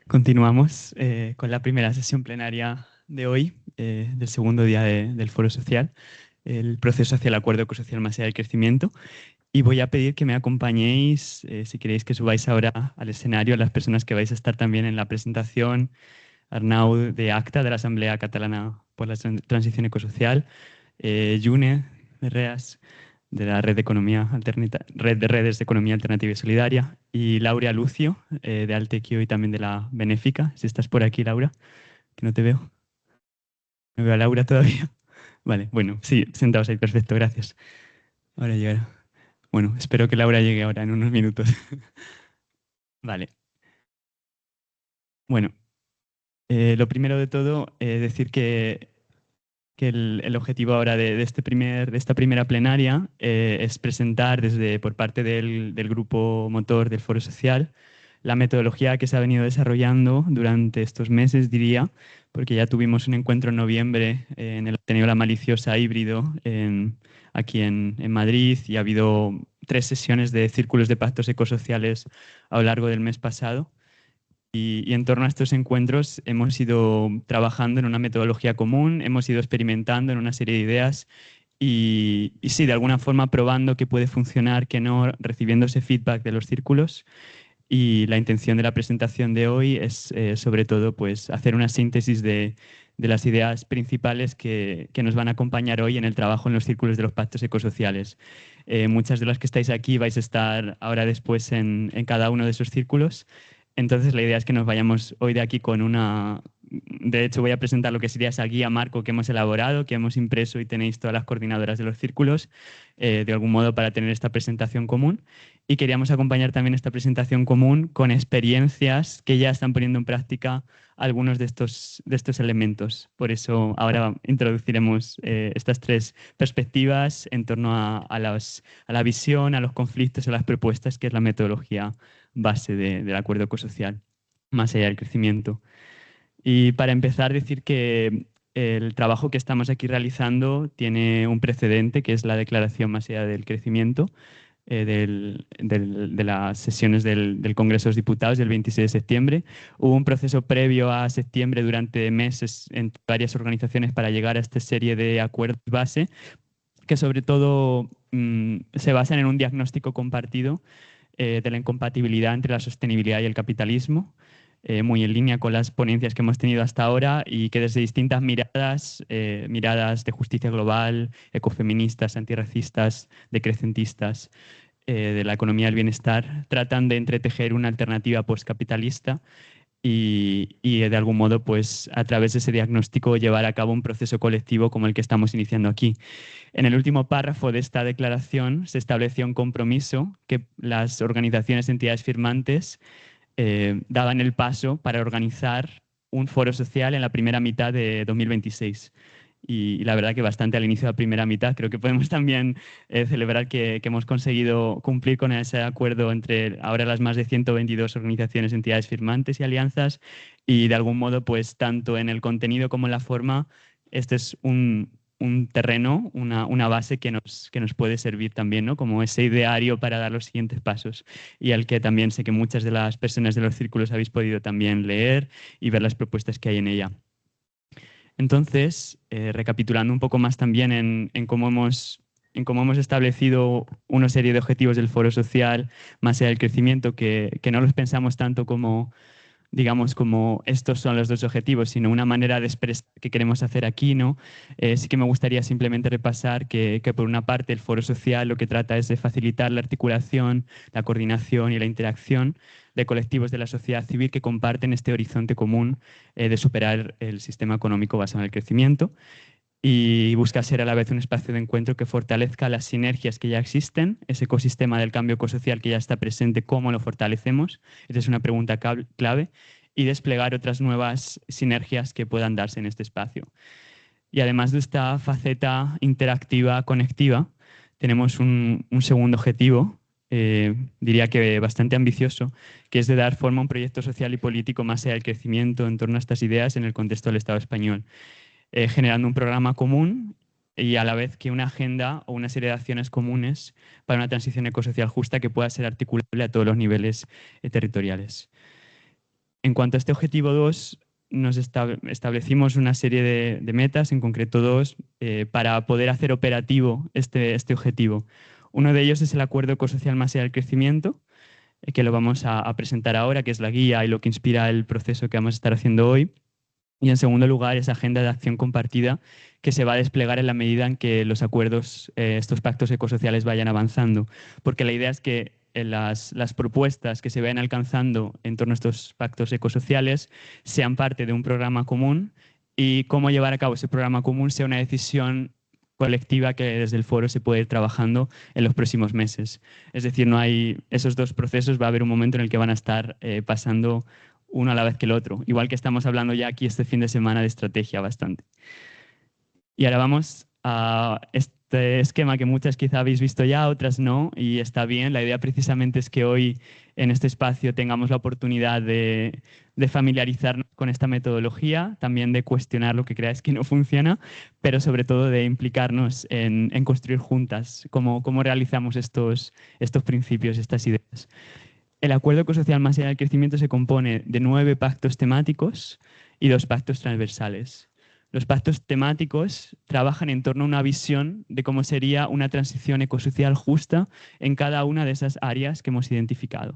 Continuamos con la primera sesión plenaria de hoy, del segundo día del Foro Social, el proceso hacia el acuerdo ecosocial más allá del crecimiento. Y voy a pedir que me acompañéis, si queréis que subáis ahora al escenario, a las personas que vais a estar también en la presentación. Arnau de ACTA, de la Asamblea Catalana por la Transición Ecosocial, June Herreas, de la Red de Redes de Economía Alternativa y Solidaria, y Laura Lucio, de Altequio y también de la Benéfica. Si estás por aquí, Laura, que no te veo. No veo a Laura todavía. Vale, bueno, sí, sentaos ahí, perfecto, gracias. Ahora llegará. Bueno, espero que Laura llegue ahora en unos minutos. Vale, bueno, lo primero de todo, decir que el objetivo ahora de esta primera plenaria es presentar por parte del grupo motor del Foro Social la metodología que se ha venido desarrollando durante estos meses, diría, porque ya tuvimos un encuentro en noviembre en el Ateneo La Maliciosa híbrido aquí en Madrid, y ha habido 3 sesiones de círculos de pactos ecosociales a lo largo del mes pasado. Y en torno a estos encuentros hemos ido trabajando en una metodología común, hemos ido experimentando en una serie de ideas y sí, de alguna forma probando qué puede funcionar, qué no, recibiendo ese feedback de los círculos. Y la intención de la presentación de hoy es, sobre todo, pues, hacer una síntesis de las ideas principales que nos van a acompañar hoy en el trabajo en los círculos de los pactos ecosociales. Muchas de las que estáis aquí vais a estar ahora después en cada uno de esos círculos. Entonces, la idea es que nos vayamos hoy de aquí con una... De hecho, voy a presentar lo que sería esa guía marco que hemos elaborado, que hemos impreso, y tenéis todas las coordinadoras de los círculos, de algún modo, para tener esta presentación común. Y queríamos acompañar también esta presentación común con experiencias que ya están poniendo en práctica algunos de estos elementos. Por eso ahora introduciremos estas 3 perspectivas en torno a la visión, a los conflictos, a las propuestas, que es la metodología base del acuerdo ecosocial, más allá del crecimiento. Y para empezar, decir que el trabajo que estamos aquí realizando tiene un precedente, que es la Declaración más allá del crecimiento, de las sesiones del Congreso de los Diputados del 26 de septiembre. Hubo un proceso previo a septiembre durante meses en varias organizaciones para llegar a esta serie de acuerdos base, que sobre todo se basan en un diagnóstico compartido de la incompatibilidad entre la sostenibilidad y el capitalismo, muy en línea con las ponencias que hemos tenido hasta ahora, y que desde distintas miradas, miradas de justicia global, ecofeministas, antirracistas, decrecentistas, de la economía del bienestar, tratan de entretejer una alternativa postcapitalista y de algún modo, pues, a través de ese diagnóstico, llevar a cabo un proceso colectivo como el que estamos iniciando aquí. En el último párrafo de esta declaración se estableció un compromiso que las organizaciones, entidades firmantes, daban el paso para organizar un foro social en la primera mitad de 2026. Y la verdad que bastante al inicio de la primera mitad. Creo que podemos también celebrar que hemos conseguido cumplir con ese acuerdo entre ahora las más de 122 organizaciones, entidades firmantes y alianzas. Y de algún modo, pues tanto en el contenido como en la forma, este es un terreno, una base que nos puede servir también, ¿no? Como ese ideario para dar los siguientes pasos, y al que también sé que muchas de las personas de los círculos habéis podido también leer y ver las propuestas que hay en ella. Entonces, recapitulando un poco más también en cómo hemos establecido una serie de objetivos del Foro Social, más allá del crecimiento, que no los pensamos tanto como, digamos, como estos son los 2 objetivos, sino una manera de expresar que queremos hacer aquí, ¿no? Sí que me gustaría simplemente repasar que por una parte el Foro Social lo que trata es de facilitar la articulación, la coordinación y la interacción de colectivos de la sociedad civil que comparten este horizonte común de superar el sistema económico basado en el crecimiento, y busca ser a la vez un espacio de encuentro que fortalezca las sinergias que ya existen, ese ecosistema del cambio ecosocial que ya está presente, ¿cómo lo fortalecemos? Esa es una pregunta clave, y desplegar otras nuevas sinergias que puedan darse en este espacio. Y además de esta faceta interactiva, conectiva, tenemos un segundo objetivo, diría que bastante ambicioso, que es de dar forma a un proyecto social y político más allá del crecimiento en torno a estas ideas en el contexto del Estado español, generando un programa común y a la vez que una agenda o una serie de acciones comunes para una transición ecosocial justa que pueda ser articulable a todos los niveles territoriales. En cuanto a este objetivo 2, nos establecimos una serie de metas, en concreto 2, para poder hacer operativo este objetivo. Uno de ellos es el Acuerdo Ecosocial más allá del crecimiento, que lo vamos a presentar ahora, que es la guía y lo que inspira el proceso que vamos a estar haciendo hoy. Y en segundo lugar, esa agenda de acción compartida que se va a desplegar en la medida en que los acuerdos, estos pactos ecosociales vayan avanzando. Porque la idea es que las propuestas que se vayan alcanzando en torno a estos pactos ecosociales sean parte de un programa común y cómo llevar a cabo ese programa común sea una decisión colectiva que desde el foro se puede ir trabajando en los próximos meses. Es decir, no hay esos dos procesos, va a haber un momento en el que van a estar pasando uno a la vez que el otro. Igual que estamos hablando ya aquí este fin de semana de estrategia bastante. Y ahora vamos a este esquema que muchas quizá habéis visto ya, otras no, y está bien. La idea precisamente es que hoy en este espacio tengamos la oportunidad de familiarizarnos con esta metodología, también de cuestionar lo que creáis que no funciona, pero sobre todo de implicarnos en construir juntas cómo realizamos estos principios, estas ideas. El Acuerdo Ecosocial más allá del crecimiento se compone de 9 pactos temáticos y 2 pactos transversales. Los pactos temáticos trabajan en torno a una visión de cómo sería una transición ecosocial justa en cada una de esas áreas que hemos identificado.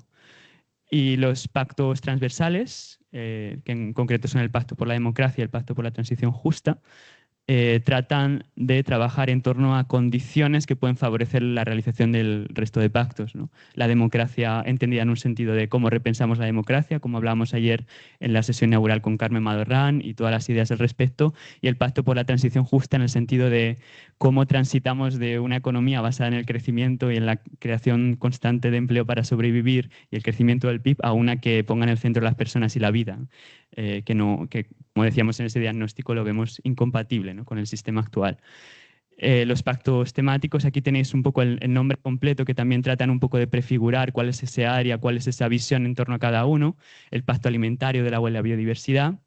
Y los pactos transversales, que en concreto son el Pacto por la Democracia y el Pacto por la Transición Justa, tratan de trabajar en torno a condiciones que pueden favorecer la realización del resto de pactos, ¿no? La democracia entendida en un sentido de cómo repensamos la democracia, como hablábamos ayer en la sesión inaugural con Carmen Madorrán y todas las ideas al respecto, y el pacto por la transición justa en el sentido de cómo transitamos de una economía basada en el crecimiento y en la creación constante de empleo para sobrevivir y el crecimiento del PIB a una que ponga en el centro las personas y la vida, que como decíamos en ese diagnóstico, lo vemos incompatible, ¿no?, con el sistema actual. Los pactos temáticos, aquí tenéis un poco el nombre completo, que también tratan un poco de prefigurar cuál es ese área, cuál es esa visión en torno a cada uno. El pacto alimentario del agua y la biodiversidad,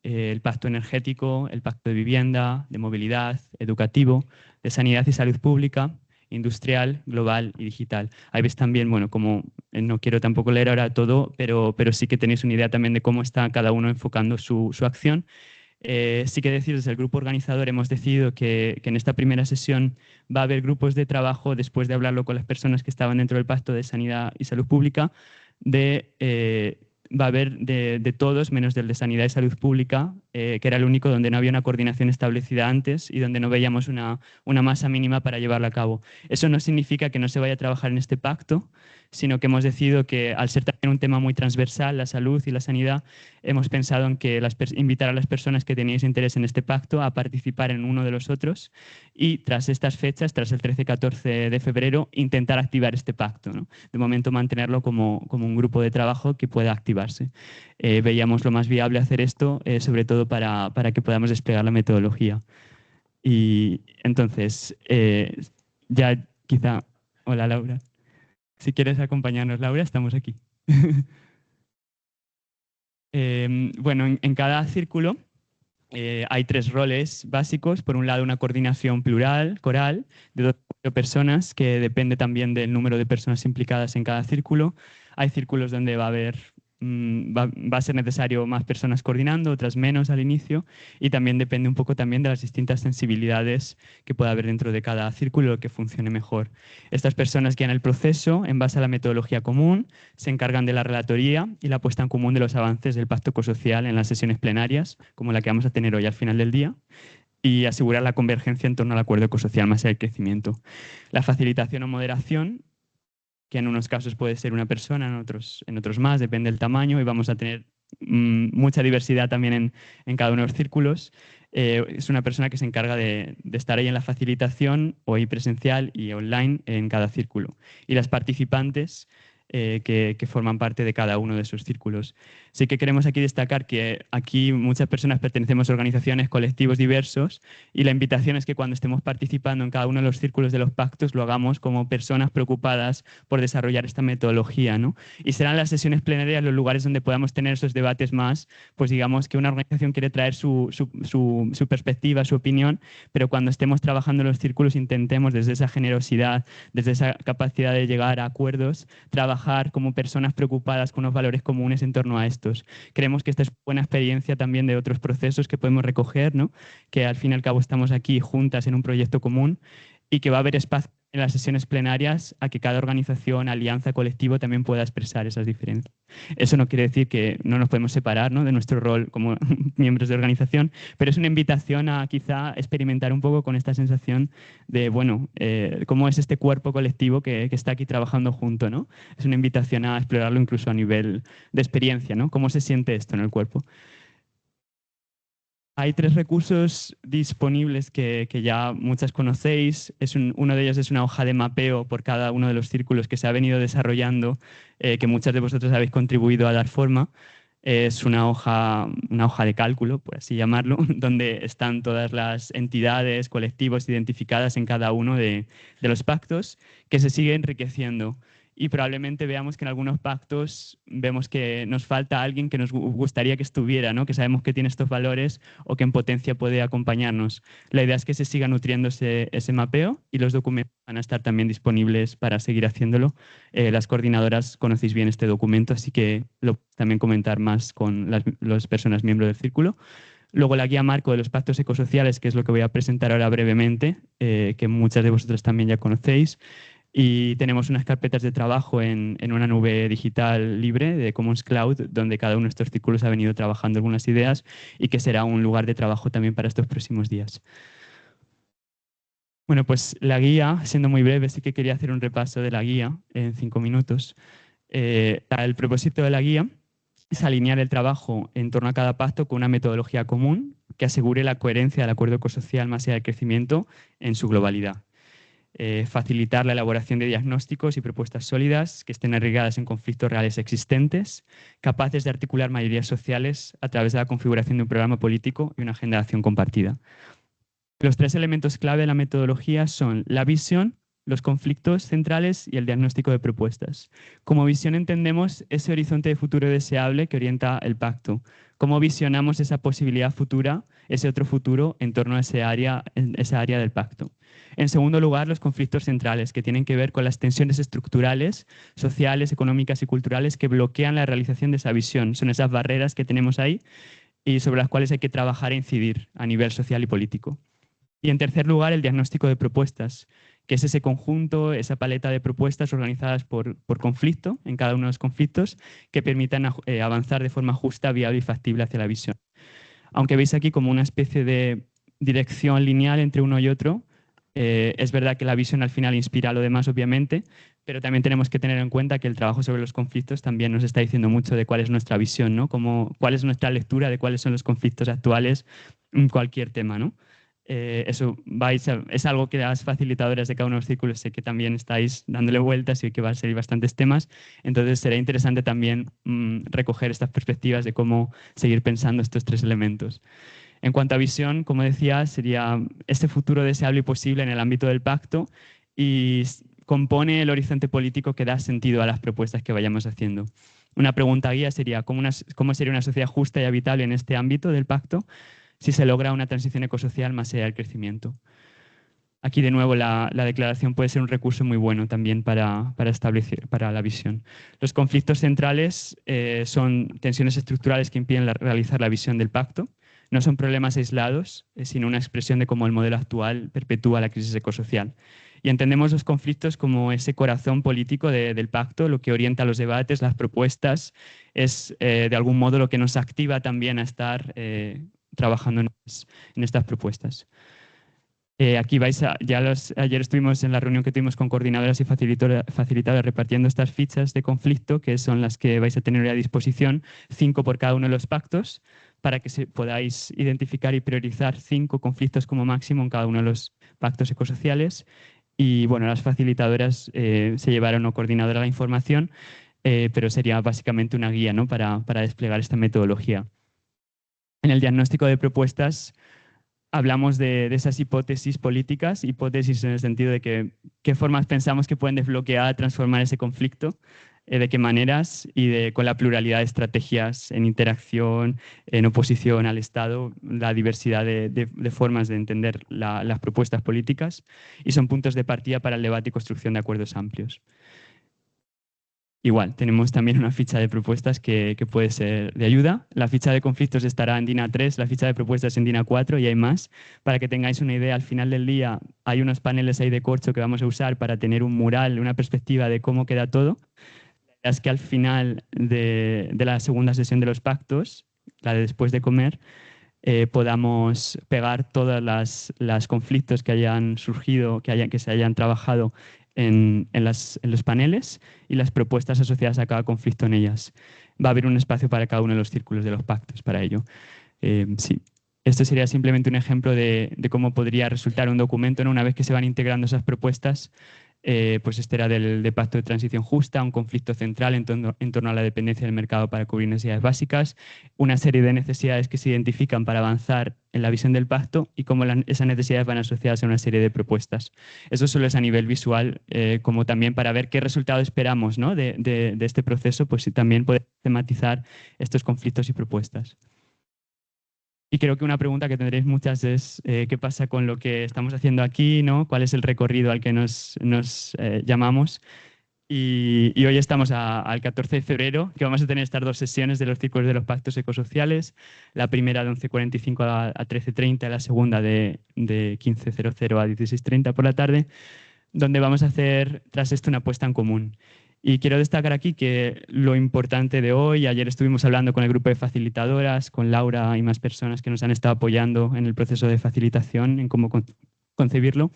el pacto energético, el pacto de vivienda, de movilidad, educativo, de sanidad y salud pública, industrial, global y digital. Ahí ves también, bueno, como no quiero tampoco leer ahora todo, pero sí que tenéis una idea también de cómo está cada uno enfocando su acción. Sí que decir, desde el grupo organizador hemos decidido que en esta primera sesión va a haber grupos de trabajo, después de hablarlo con las personas que estaban dentro del Pacto de Sanidad y Salud Pública, va a haber de todos, menos del de Sanidad y Salud Pública, que era el único donde no había una coordinación establecida antes y donde no veíamos una masa mínima para llevarla a cabo. Eso no significa que no se vaya a trabajar en este pacto, sino que hemos decidido que, al ser también un tema muy transversal, la salud y la sanidad, hemos pensado en que invitar a las personas que teníais interés en este pacto a participar en uno de los otros y tras estas fechas, tras el 13-14 de febrero, intentar activar este pacto, ¿no? De momento mantenerlo como un grupo de trabajo que pueda activarse. Veíamos lo más viable hacer esto, sobre todo para que podamos desplegar la metodología. Y entonces, ya quizá... Hola, Laura. Si quieres acompañarnos, Laura, estamos aquí. Bueno, en cada círculo hay 3 roles básicos. Por un lado, una coordinación plural, coral, de 2 personas, que depende también del número de personas implicadas en cada círculo. Hay círculos donde va a ser necesario más personas coordinando, otras menos al inicio, y también depende un poco también de las distintas sensibilidades que pueda haber dentro de cada círculo que funcione mejor. Estas personas guían el proceso en base a la metodología común, se encargan de la relatoría y la puesta en común de los avances del pacto ecosocial en las sesiones plenarias, como la que vamos a tener hoy al final del día, y asegurar la convergencia en torno al acuerdo ecosocial más allá del crecimiento. La facilitación o moderación, que en unos casos puede ser una persona, en otros más, depende del tamaño, y vamos a tener mucha diversidad también en cada uno de los círculos. Es una persona que se encarga de estar ahí en la facilitación, hoy presencial y online, en cada círculo. Y las participantes que forman parte de cada uno de esos círculos. Sí que queremos aquí destacar que aquí muchas personas pertenecemos a organizaciones, colectivos diversos, y la invitación es que cuando estemos participando en cada uno de los círculos de los pactos lo hagamos como personas preocupadas por desarrollar esta metodología, ¿no? Y serán las sesiones plenarias los lugares donde podamos tener esos debates más, pues digamos que una organización quiere traer su perspectiva, su opinión, pero cuando estemos trabajando en los círculos intentemos desde esa generosidad, desde esa capacidad de llegar a acuerdos, trabajar trabajar como personas preocupadas con unos valores comunes en torno a estos. Creemos que esta es buena experiencia también de otros procesos que podemos recoger, ¿no? Que al fin y al cabo estamos aquí juntas en un proyecto común y que va a haber espacio en las sesiones plenarias a que cada organización, alianza, colectivo también pueda expresar esas diferencias. Eso no quiere decir que no nos podemos separar, ¿no?, de nuestro rol como miembros de organización, pero es una invitación a quizá experimentar un poco con esta sensación de, bueno, cómo es este cuerpo colectivo que está aquí trabajando junto, ¿no? Es una invitación a explorarlo incluso a nivel de experiencia, ¿no? ¿Cómo se siente esto en el cuerpo? Hay 3 recursos disponibles que ya muchas conocéis. Uno de ellos es una hoja de mapeo por cada uno de los círculos que se ha venido desarrollando, que muchas de vosotros habéis contribuido a dar forma. Es una hoja de cálculo, por así llamarlo, donde están todas las entidades, colectivos identificadas en cada uno de los pactos, que se sigue enriqueciendo. Y probablemente veamos que en algunos pactos vemos que nos falta alguien que nos gustaría que estuviera, ¿no? Que sabemos que tiene estos valores o que en potencia puede acompañarnos. La idea es que se siga nutriendo ese mapeo y los documentos van a estar también disponibles para seguir haciéndolo. Las coordinadoras conocéis bien este documento, así que lo también comentar más con las personas miembros del círculo. Luego la guía marco de los pactos ecosociales, que es lo que voy a presentar ahora brevemente, que muchas de vosotros también ya conocéis. Y tenemos unas carpetas de trabajo en una nube digital libre de Commons Cloud, donde cada uno de estos círculos ha venido trabajando algunas ideas y que será un lugar de trabajo también para estos próximos días. Bueno, pues la guía, siendo muy breve, sí que quería hacer un repaso de la guía en 5 minutos. El propósito de la guía es alinear el trabajo en torno a cada pacto con una metodología común que asegure la coherencia del acuerdo ecosocial más allá del crecimiento en su globalidad. Facilitar la elaboración de diagnósticos y propuestas sólidas que estén arraigadas en conflictos reales existentes, capaces de articular mayorías sociales a través de la configuración de un programa político y una agenda de acción compartida. Los 3 elementos clave de la metodología son la visión, los conflictos centrales y el diagnóstico de propuestas. Como visión entendemos ese horizonte de futuro deseable que orienta el pacto. Cómo visionamos esa posibilidad futura, ese otro futuro en torno a esa área del pacto. En segundo lugar, los conflictos centrales, que tienen que ver con las tensiones estructurales, sociales, económicas y culturales que bloquean la realización de esa visión. Son esas barreras que tenemos ahí y sobre las cuales hay que trabajar e incidir a nivel social y político. Y en tercer lugar, el diagnóstico de propuestas, que es ese conjunto, esa paleta de propuestas organizadas por conflicto, en cada uno de los conflictos, que permitan avanzar de forma justa, viable y factible hacia la visión. Aunque veis aquí como una especie de dirección lineal entre uno y otro, es verdad que la visión al final inspira a lo demás, obviamente, pero también tenemos que tener en cuenta que el trabajo sobre los conflictos también nos está diciendo mucho de cuál es nuestra visión, ¿no? Cuál es nuestra lectura de cuáles son los conflictos actuales en cualquier tema, ¿no? Eso es algo que las facilitadoras de cada uno de los círculos sé que también estáis dándole vueltas y que va a ser bastantes temas. Entonces será interesante también recoger estas perspectivas de cómo seguir pensando estos 3 elementos. En cuanto a visión, como decía, sería este futuro deseable y posible en el ámbito del pacto y compone el horizonte político que da sentido a las propuestas que vayamos haciendo. Una pregunta guía sería ¿cómo sería una sociedad justa y habitable en este ámbito del pacto si se logra una transición ecosocial más allá del crecimiento? Aquí, de nuevo, la declaración puede ser un recurso muy bueno también para establecer, para la visión. Los conflictos centrales son tensiones estructurales que impiden realizar la visión del pacto. No son problemas aislados, sino una expresión de cómo el modelo actual perpetúa la crisis ecosocial. Y entendemos los conflictos como ese corazón político del pacto, lo que orienta los debates, las propuestas, es de algún modo lo que nos activa también a estar trabajando en estas propuestas. Aquí ayer estuvimos en la reunión que tuvimos con coordinadoras y facilitadoras repartiendo estas fichas de conflicto, que son las que vais a tener a disposición, 5 por cada uno de los pactos, para que podáis identificar y priorizar 5 conflictos como máximo en cada uno de los pactos ecosociales. Y bueno, las facilitadoras se llevaron o coordinadora la información, pero sería básicamente una guía, ¿no?, para desplegar esta metodología. En el diagnóstico de propuestas hablamos de esas hipótesis políticas, hipótesis en el sentido de qué formas pensamos que pueden desbloquear, transformar ese conflicto, de qué maneras y con la pluralidad de estrategias en interacción, en oposición al Estado, la diversidad de formas de entender las propuestas políticas y son puntos de partida para el debate y construcción de acuerdos amplios. igual, tenemos también una ficha de propuestas que puede ser de ayuda. La ficha de conflictos estará en DIN A3, la ficha de propuestas en DIN A4 y hay más. Para que tengáis una idea, al final del día hay unos paneles ahí de corcho que vamos a usar para tener un mural, una perspectiva de cómo queda todo. Es que al final de la segunda sesión de los pactos, la de después de comer, podamos pegar todas las conflictos que hayan surgido, que se hayan trabajado en los paneles y las propuestas asociadas a cada conflicto en ellas. Va a haber un espacio para cada uno de los círculos de los pactos para ello. Sí. Esto sería simplemente un ejemplo de cómo podría resultar un documento, ¿no? Una vez que se van integrando esas propuestas, pues este era del Pacto de Transición Justa, un conflicto central en torno a la dependencia del mercado para cubrir necesidades básicas, una serie de necesidades que se identifican para avanzar en la visión del pacto y cómo esas necesidades van asociadas a una serie de propuestas. Eso solo es a nivel visual, como también para ver qué resultado esperamos, ¿no? de este proceso, pues también poder tematizar estos conflictos y propuestas. Y creo que una pregunta que tendréis muchas es qué pasa con lo que estamos haciendo aquí, ¿no? ¿Cuál es el recorrido al que nos llamamos? Y hoy estamos al 14 de febrero, que vamos a tener estas dos sesiones de los círculos de los pactos ecosociales, la primera de 11:45 a 13:30 y la segunda de 15:00 a 16:30 por la tarde, donde vamos a hacer tras esto una apuesta en común. Y quiero destacar aquí que lo importante de hoy, ayer estuvimos hablando con el grupo de facilitadoras, con Laura y más personas que nos han estado apoyando en el proceso de facilitación, en cómo concebirlo.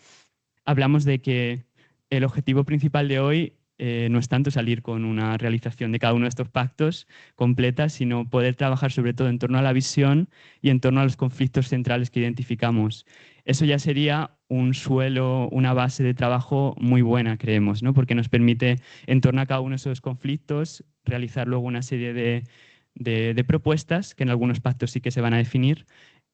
Hablamos de que el objetivo principal de hoy no es tanto salir con una realización de cada uno de estos pactos completa, sino poder trabajar sobre todo en torno a la visión y en torno a los conflictos centrales que identificamos. Eso ya sería un suelo, una base de trabajo muy buena, creemos, ¿no? Porque nos permite, en torno a cada uno de esos conflictos, realizar luego una serie de propuestas, que en algunos pactos sí que se van a definir,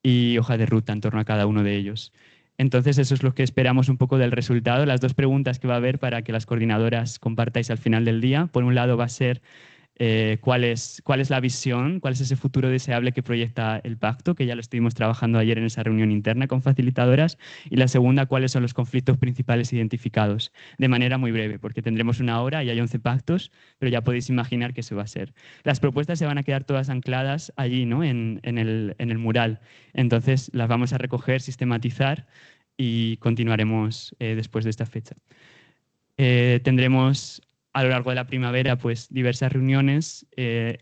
y hoja de ruta en torno a cada uno de ellos. Entonces, eso es lo que esperamos un poco del resultado. Las dos preguntas que va a haber para que las coordinadoras compartáis al final del día. Por un lado va a ser cuál es la visión, cuál es ese futuro deseable que proyecta el pacto, que ya lo estuvimos trabajando ayer en esa reunión interna con facilitadoras. Y la segunda, cuáles son los conflictos principales identificados, de manera muy breve, porque tendremos una hora y hay 11 pactos, pero ya podéis imaginar que eso va a ser. Las propuestas se van a quedar todas ancladas allí, ¿no? en el mural. Entonces, las vamos a recoger, sistematizar y continuaremos después de esta fecha. Tendremos a lo largo de la primavera pues diversas reuniones,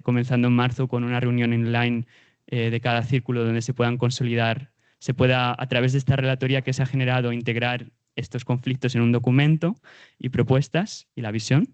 comenzando en marzo con una reunión online de cada círculo donde se puedan consolidar, se pueda a través de esta relatoría que se ha generado integrar estos conflictos en un documento y propuestas y la visión.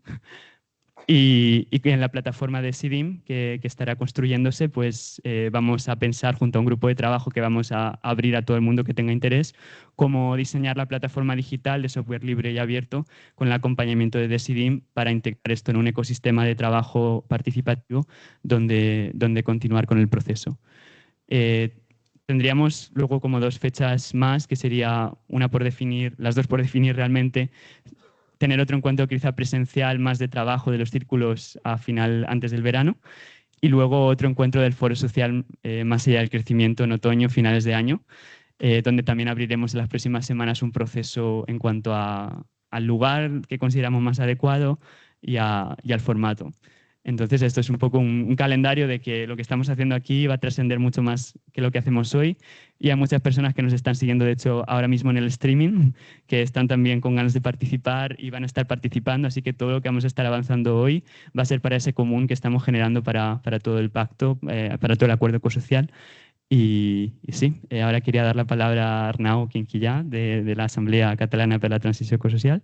Y que en la plataforma de SIDIM que estará construyéndose, pues vamos a pensar junto a un grupo de trabajo que vamos a abrir a todo el mundo que tenga interés, cómo diseñar la plataforma digital de software libre y abierto con el acompañamiento de SIDIM para integrar esto en un ecosistema de trabajo participativo donde continuar con el proceso. Tendríamos luego como dos fechas más, que sería una por definir, las dos por definir realmente, tener otro encuentro quizá presencial más de trabajo de los círculos antes del verano y luego otro encuentro del foro social más allá del crecimiento en otoño, finales de año, donde también abriremos en las próximas semanas un proceso en cuanto al lugar que consideramos más adecuado y al formato. Entonces, esto es un poco un calendario de que lo que estamos haciendo aquí va a trascender mucho más que lo que hacemos hoy. Y hay muchas personas que nos están siguiendo, de hecho, ahora mismo en el streaming, que están también con ganas de participar y van a estar participando. Así que todo lo que vamos a estar avanzando hoy va a ser para ese común que estamos generando para todo el pacto, para todo el acuerdo ecosocial. Y sí, ahora quería dar la palabra a Arnau Quinquillà, de la Asamblea Catalana para la Transición Ecosocial,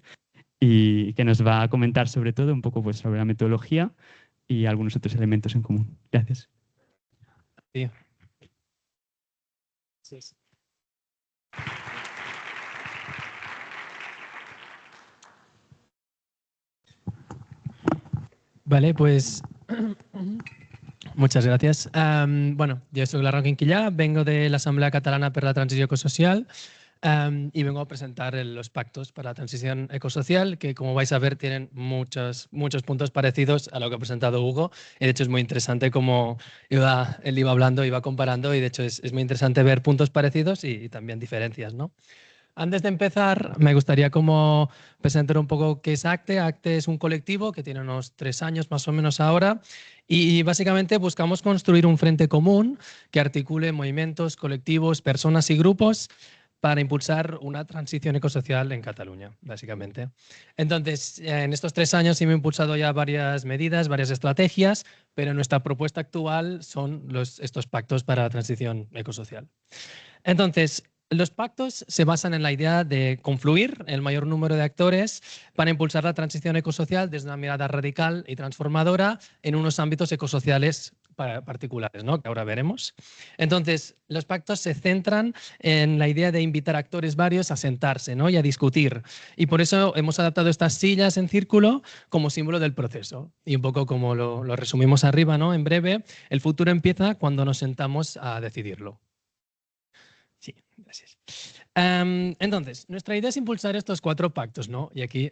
y que nos va a comentar sobre todo un poco pues, sobre la metodología y algunos otros elementos en común. Gracias. Sí. Vale, pues muchas gracias. Bueno, yo soy Arnau Quinquillà, vengo de la Asamblea Catalana per la Transició Ecosocial y vengo a presentar los pactos para la transición ecosocial, que como vais a ver tienen muchos puntos parecidos a lo que ha presentado Hugo. Y de hecho es muy interesante cómo él iba hablando, iba comparando y de hecho es muy interesante ver puntos parecidos y también diferencias, ¿no? Antes de empezar, me gustaría como presentar un poco qué es ACTE. ACTE es un colectivo que tiene unos 3 años más o menos ahora y básicamente buscamos construir un frente común que articule movimientos, colectivos, personas y grupos para impulsar una transición ecosocial en Cataluña, básicamente. Entonces, en estos 3 años hemos impulsado ya varias medidas, varias estrategias, pero nuestra propuesta actual son estos pactos para la transición ecosocial. Entonces, los pactos se basan en la idea de confluir el mayor número de actores para impulsar la transición ecosocial desde una mirada radical y transformadora en unos ámbitos ecosociales particulares, ¿no? Que ahora veremos. Entonces, los pactos se centran en la idea de invitar a actores varios a sentarse, ¿no? Y a discutir. Y por eso hemos adaptado estas sillas en círculo como símbolo del proceso. Y un poco como lo resumimos arriba, ¿no? En breve, el futuro empieza cuando nos sentamos a decidirlo. Sí, gracias. Entonces, nuestra idea es impulsar estos 4 pactos, ¿no? Y aquí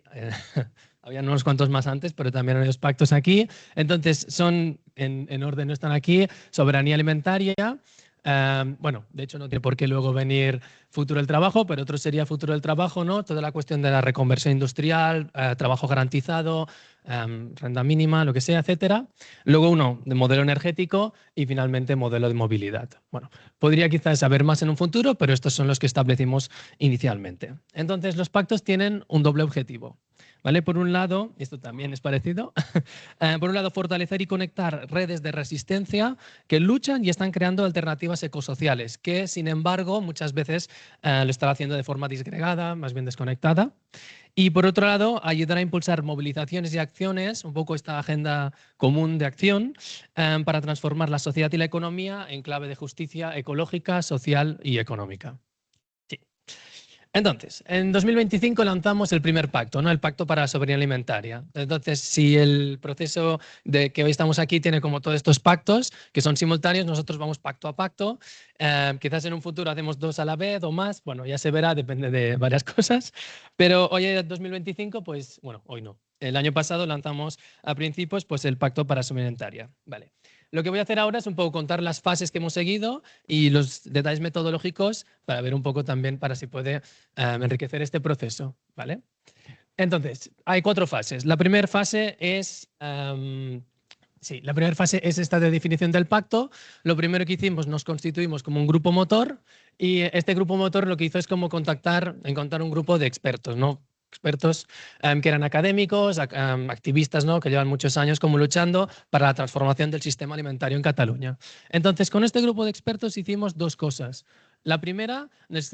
había unos cuantos más antes, pero también hay los pactos aquí. Entonces, son en orden, no están aquí, soberanía alimentaria. Bueno, de hecho no tiene por qué luego venir futuro del trabajo, pero otro sería futuro del trabajo, ¿no? Toda la cuestión de la reconversión industrial, trabajo garantizado, renta mínima, lo que sea, etcétera. Luego uno de modelo energético y finalmente modelo de movilidad. Bueno, podría quizás haber más en un futuro, pero estos son los que establecimos inicialmente. Entonces, los pactos tienen un doble objetivo. ¿Vale? Por un lado, esto también es parecido, por un lado, fortalecer y conectar redes de resistencia que luchan y están creando alternativas ecosociales, que sin embargo muchas veces lo están haciendo de forma disgregada, más bien desconectada. Y por otro lado, ayudar a impulsar movilizaciones y acciones, un poco esta agenda común de acción, para transformar la sociedad y la economía en clave de justicia ecológica, social y económica. Entonces, en 2025 lanzamos el primer pacto, ¿no? El Pacto para la Soberanía Alimentaria. Entonces, si el proceso de que hoy estamos aquí tiene como todos estos pactos que son simultáneos, nosotros vamos pacto a pacto. Quizás en un futuro hacemos 2 a la vez o más, bueno, ya se verá, depende de varias cosas. Pero hoy en 2025, pues, bueno, hoy no. El año pasado lanzamos a principios pues, el Pacto para la Soberanía Alimentaria. Vale. Lo que voy a hacer ahora es un poco contar las fases que hemos seguido y los detalles metodológicos para ver un poco también para si puede enriquecer este proceso, ¿vale? Entonces, hay 4 fases. La primera fase es... la primera fase es esta de definición del pacto. Lo primero que hicimos, nos constituimos como un grupo motor y este grupo motor lo que hizo es como encontrar un grupo de expertos, ¿no? Expertos que eran académicos, activistas, ¿no? Que llevan muchos años como luchando para la transformación del sistema alimentario en Cataluña. Entonces, con este grupo de expertos hicimos 2 cosas. La primera, les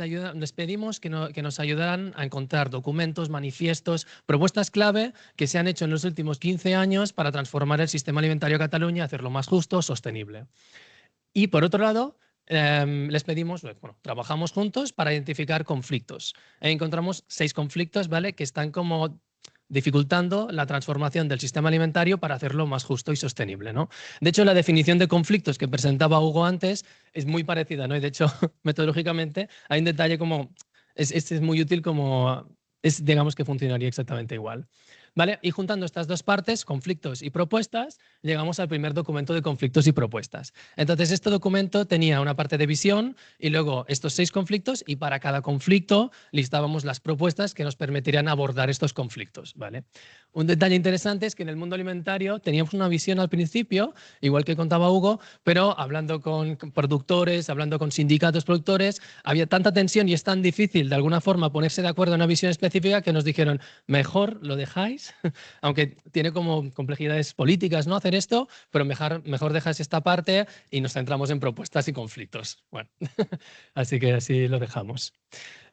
pedimos que nos ayudaran a encontrar documentos, manifiestos, propuestas clave que se han hecho en los últimos 15 años para transformar el sistema alimentario de Cataluña y hacerlo más justo, sostenible. Y por otro lado, les pedimos, bueno, trabajamos juntos para identificar conflictos. Encontramos 6 conflictos, ¿vale? Que están como dificultando la transformación del sistema alimentario para hacerlo más justo y sostenible, ¿no? De hecho, la definición de conflictos que presentaba Hugo antes es muy parecida, ¿no? Y de hecho, metodológicamente hay un detalle como, este es muy útil como, digamos que funcionaría exactamente igual. ¿Vale? Y juntando estas 2 partes, conflictos y propuestas, llegamos al primer documento de conflictos y propuestas. Entonces, este documento tenía una parte de visión y luego estos 6 conflictos y para cada conflicto listábamos las propuestas que nos permitirían abordar estos conflictos. ¿Vale? Un detalle interesante es que en el mundo alimentario teníamos una visión al principio, igual que contaba Hugo, pero hablando con productores, hablando con sindicatos productores, había tanta tensión y es tan difícil de alguna forma ponerse de acuerdo en una visión específica que nos dijeron, mejor lo dejáis, aunque tiene como complejidades políticas no hacer esto, pero mejor dejáis esta parte y nos centramos en propuestas y conflictos. Bueno, así que así lo dejamos.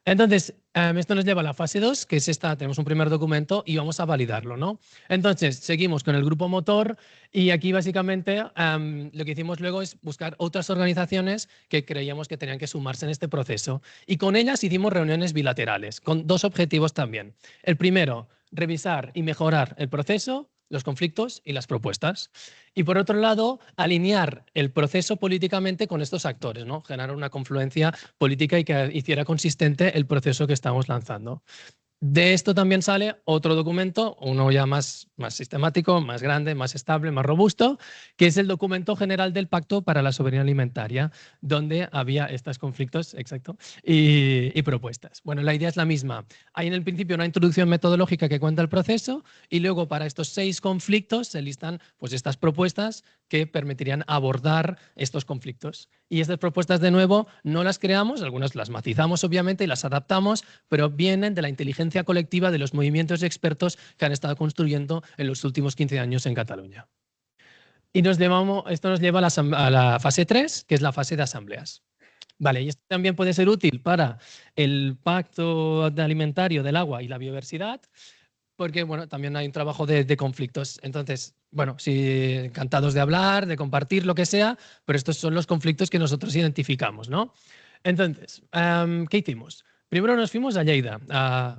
Entonces, esto nos lleva a la fase 2, que es esta, tenemos un primer documento y vamos a validarlo, ¿no? Entonces, seguimos con el grupo motor y aquí básicamente lo que hicimos luego es buscar otras organizaciones que creíamos que tenían que sumarse en este proceso y con ellas hicimos reuniones bilaterales con 2 objetivos también. El primero, revisar y mejorar el proceso, los conflictos y las propuestas. Y por otro lado, alinear el proceso políticamente con estos actores, ¿no? Generar una confluencia política y que hiciera consistente el proceso que estamos lanzando. De esto también sale otro documento, uno ya más sistemático, más grande, más estable, más robusto, que es el documento general del Pacto para la Soberanía Alimentaria, donde había estos conflictos, exacto, y propuestas. Bueno, la idea es la misma. Hay en el principio una introducción metodológica que cuenta el proceso y luego para estos 6 conflictos se listan pues, estas propuestas que permitirían abordar estos conflictos. Y estas propuestas, de nuevo, no las creamos, algunas las matizamos obviamente y las adaptamos, pero vienen de la inteligencia colectiva de los movimientos de expertos que han estado construyendo en los últimos 15 años en Cataluña. Y esto nos lleva a la fase 3, que es la fase de asambleas. Vale, y esto también puede ser útil para el pacto alimentario del agua y la biodiversidad, porque bueno, también hay un trabajo de conflictos. Entonces, bueno, sí, encantados de hablar, de compartir, lo que sea, pero estos son los conflictos que nosotros identificamos, ¿no? Entonces, ¿qué hicimos? Primero nos fuimos a Lleida,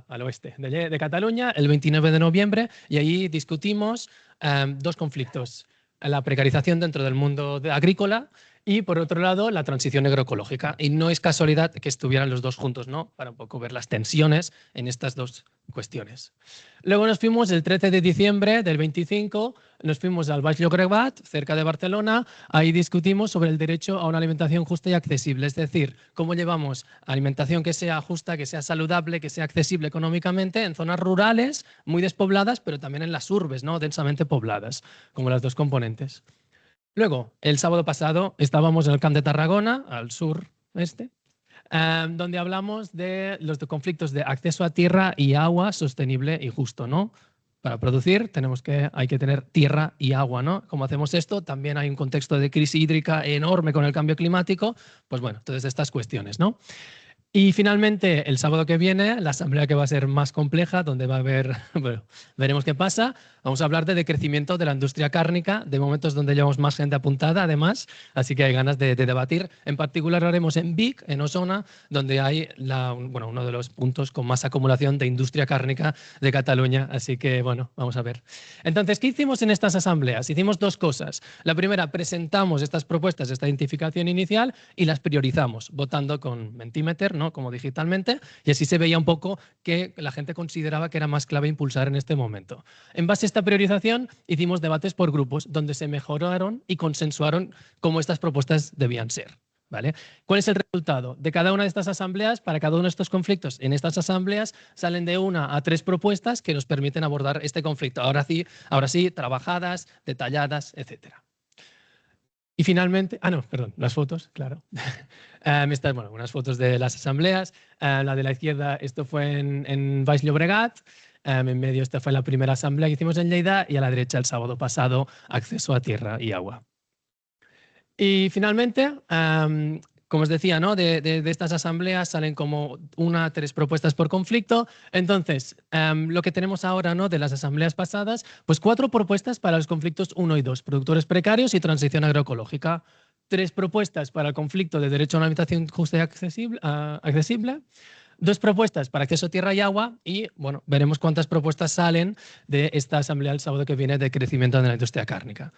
al oeste de Cataluña, el 29 de noviembre, y ahí discutimos 2 conflictos. La precarización dentro del mundo agrícola y, por otro lado, la transición agroecológica. Y no es casualidad que estuvieran los dos juntos, ¿no? Para un poco ver las tensiones en estas 2 cuestiones. Luego nos fuimos el 13 de diciembre del 25, nos fuimos al Baix Llobregat, cerca de Barcelona. Ahí discutimos sobre el derecho a una alimentación justa y accesible, es decir, cómo llevamos alimentación que sea justa, que sea saludable, que sea accesible económicamente en zonas rurales, muy despobladas, pero también en las urbes, ¿no? Densamente pobladas, como las 2 componentes. Luego, el sábado pasado estábamos en el Camp de Tarragona, al sur donde hablamos de los conflictos de acceso a tierra y agua sostenible y justo, ¿no? Para producir hay que tener tierra y agua, ¿no? ¿Cómo hacemos esto? También hay un contexto de crisis hídrica enorme con el cambio climático, pues bueno, todas estas cuestiones, ¿no? Y finalmente, el sábado que viene, la asamblea que va a ser más compleja, donde va a haber, bueno, veremos qué pasa. Vamos a hablar de decrecimiento de la industria cárnica, de momentos donde llevamos más gente apuntada, además, así que hay ganas de debatir. En particular, haremos en Vic, en Osona, donde hay uno de los puntos con más acumulación de industria cárnica de Cataluña, así que, bueno, vamos a ver. Entonces, ¿qué hicimos en estas asambleas? Hicimos 2 cosas. La primera, presentamos estas propuestas, esta identificación inicial, y las priorizamos, votando con Mentimeter, ¿no? Como digitalmente, y así se veía un poco que la gente consideraba que era más clave impulsar en este momento. En base a esta priorización, hicimos debates por grupos donde se mejoraron y consensuaron cómo estas propuestas debían ser. ¿Vale? ¿Cuál es el resultado? De cada una de estas asambleas, para cada uno de estos conflictos, en estas asambleas salen de 1 a 3 propuestas que nos permiten abordar este conflicto. Ahora sí, trabajadas, detalladas, etcétera. Y finalmente, las fotos, claro. Estas, unas fotos de las asambleas. La de la izquierda, esto fue en Baix Llobregat. En medio, esta fue la primera asamblea que hicimos en Lleida. Y a la derecha, el sábado pasado, acceso a tierra y agua. Y finalmente, como os decía, ¿no? de estas asambleas salen como 1 a 3 propuestas por conflicto. Entonces, lo que tenemos ahora, ¿no? De las asambleas pasadas, pues 4 propuestas para los conflictos 1 y 2, productores precarios y transición agroecológica. 3 propuestas para el conflicto de derecho a una alimentación justa y accesible. 2 propuestas para acceso a tierra y agua y, bueno, veremos cuántas propuestas salen de esta asamblea el sábado que viene de crecimiento de la industria cárnica.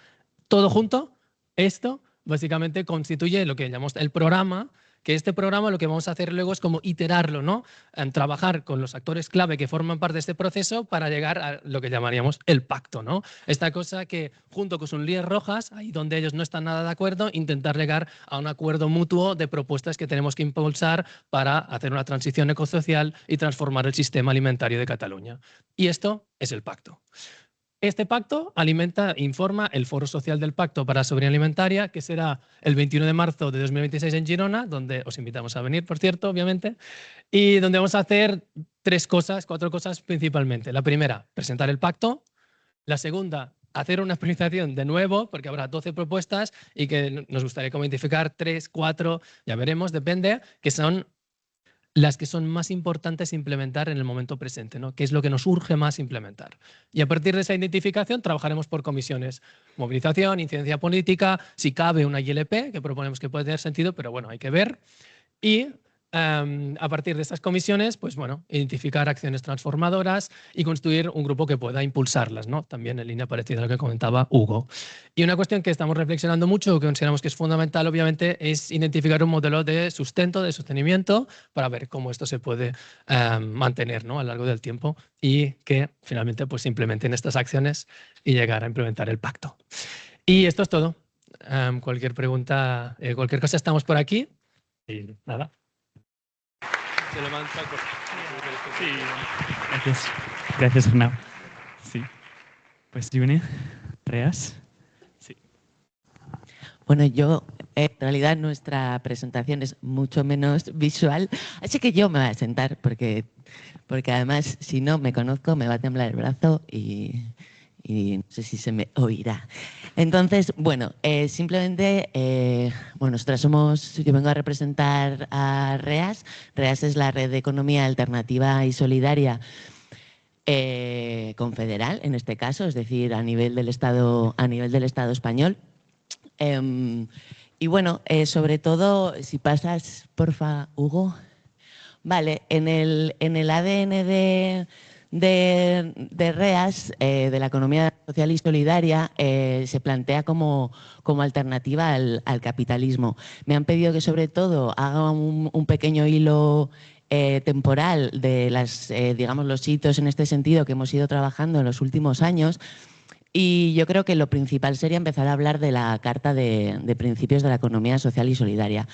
Todo junto, esto básicamente constituye lo que llamamos el programa, que este programa lo que vamos a hacer luego es como iterarlo, ¿no? Trabajar con los actores clave que forman parte de este proceso para llegar a lo que llamaríamos el pacto, ¿no? Esta cosa que junto con sus líneas rojas, ahí donde ellos no están nada de acuerdo, intentar llegar a un acuerdo mutuo de propuestas que tenemos que impulsar para hacer una transición ecosocial y transformar el sistema alimentario de Cataluña. Y esto es el pacto. Este pacto informa el Foro Social del Pacto para la Soberanía Alimentaria, que será el 21 de marzo de 2026 en Girona, donde os invitamos a venir, por cierto, obviamente, y donde vamos a hacer 4 cosas principalmente. La primera, presentar el pacto. La segunda, hacer una priorización de nuevo, porque habrá 12 propuestas y que nos gustaría como identificar 3, 4, ya veremos, depende, que son las que son más importantes implementar en el momento presente, ¿no? ¿Qué es lo que nos urge más implementar? Y a partir de esa identificación trabajaremos por comisiones. Movilización, incidencia política, si cabe una ILP, que proponemos que puede tener sentido, pero bueno, hay que ver. Y a partir de estas comisiones, pues bueno, identificar acciones transformadoras y construir un grupo que pueda impulsarlas, ¿no? También en línea parecida a lo que comentaba Hugo. Y una cuestión que estamos reflexionando mucho, que consideramos que es fundamental, obviamente, es identificar un modelo de sustento, de sostenimiento, para ver cómo esto se puede mantener, ¿no? A lo largo del tiempo y que finalmente pues, se implementen estas acciones y llegar a implementar el pacto. Y esto es todo. Cualquier pregunta, cualquier cosa, estamos por aquí. Y nada. Se levanta. Sí, gracias. Gracias, Arnau. Sí. Pues, June, Reas. Sí. Bueno, en realidad nuestra presentación es mucho menos visual, así que yo me voy a sentar porque además, si no me conozco, me va a temblar el brazo y no sé si se me oirá. Entonces, bueno, simplemente, nosotras yo vengo a representar a REAS. REAS es la Red de Economía Alternativa y Solidaria confederal, en este caso, es decir, a nivel del Estado español. Y bueno, sobre todo, si pasas, porfa, Hugo. Vale, en el ADN de REAS, de la economía social y solidaria, se plantea como alternativa al capitalismo. Me han pedido que sobre todo haga un pequeño hilo temporal de los hitos en este sentido que hemos ido trabajando en los últimos años. Y yo creo que lo principal sería empezar a hablar de la Carta de Principios de la Economía Social y Solidaria.